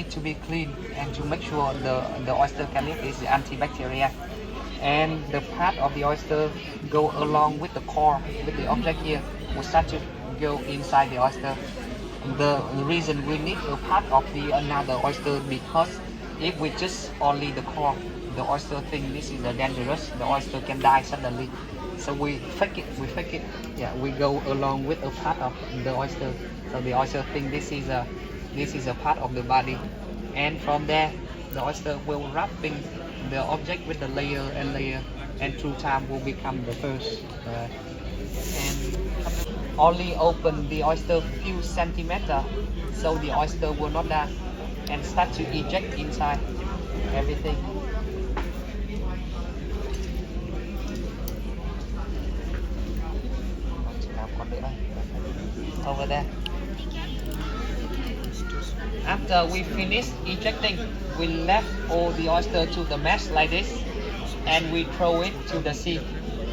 need to be clean and to make sure the oyster can live is antibacterial. And the part of the oyster go along with the core, with the object here, will start to go inside the oyster. The reason we need a part of the another oyster because if we just only the core, the oyster think this is dangerous, the oyster can die suddenly. So we fake it. Yeah, we go along with a part of the oyster. So the oyster think this is a part of the body, and from there the oyster will wrapping the object with the layer and layer, and through time will become the first. And only open the oyster few centimeter, so the oyster will not die and start to eject inside everything. Over there. After we finish ejecting, we left all the oyster to the mesh like this, and we throw it to the sea.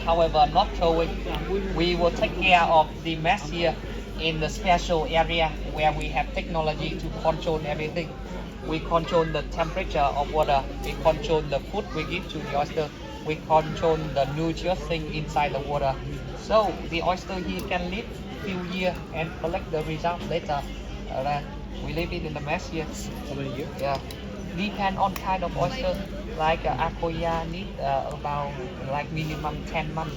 However, not throw it. We will take care of the mesh here in the special area where we have technology to control everything. We control the temperature of water. We control the food we give to the oyster. We control the nutrient thing inside the water. So the oyster here can live few years and collect the result later. We leave it in the mesh here. How many years? Yeah, depend on kind of oyster. Like Akoya need about like minimum 10 months.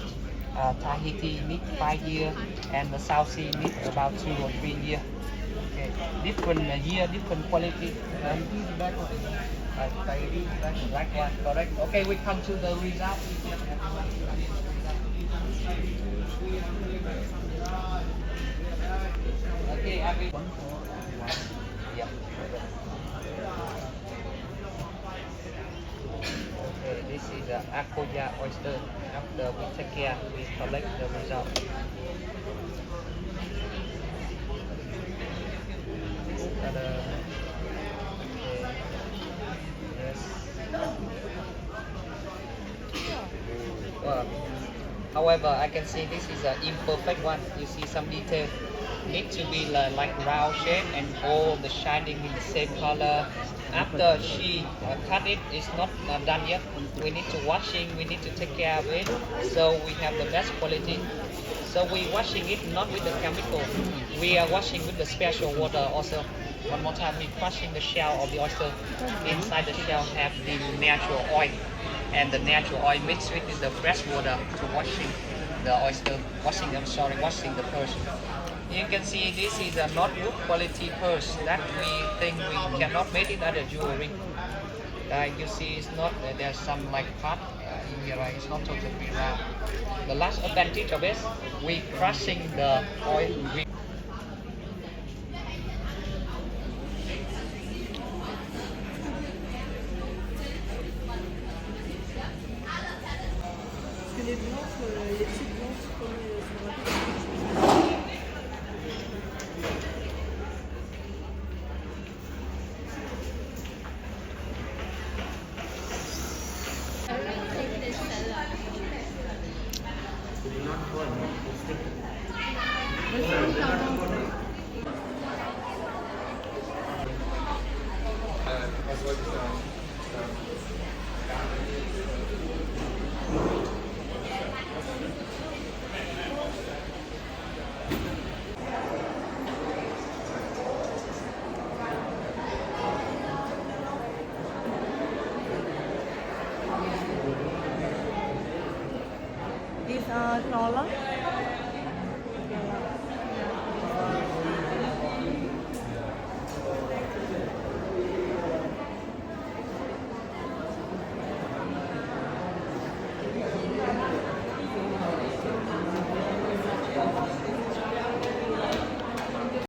Tahiti need 5 years, and the South Sea need about 2 or 3 years. Okay. Different year, different quality. Right one, correct. Okay, we come to the result. Okay, everyone. Yeah. Okay, this is the Akoya oyster. After we take care, we collect the result. Yes. However, I can see this is an imperfect one. You see some detail. Need to be like round shape and all the shining in the same color. After she cut it, it's not done yet. We need to washing, we need to take care of it, so we have the best quality. So we washing it not with the chemical, we are washing with the special water also. One more time, we crushing the shell of the oyster. Inside the shell have the natural oil, and the natural oil mixed with the fresh water to washing the oyster, washing the pearls. You can see this is a not good quality purse that we think we cannot make it as a jewelry. You see, it's not. There's some like part in here. It's not totally round. The last advantage of it, we crushing the oil. Parce que les blancs, les petites blanches, comme ça me rappelle. Is Nola?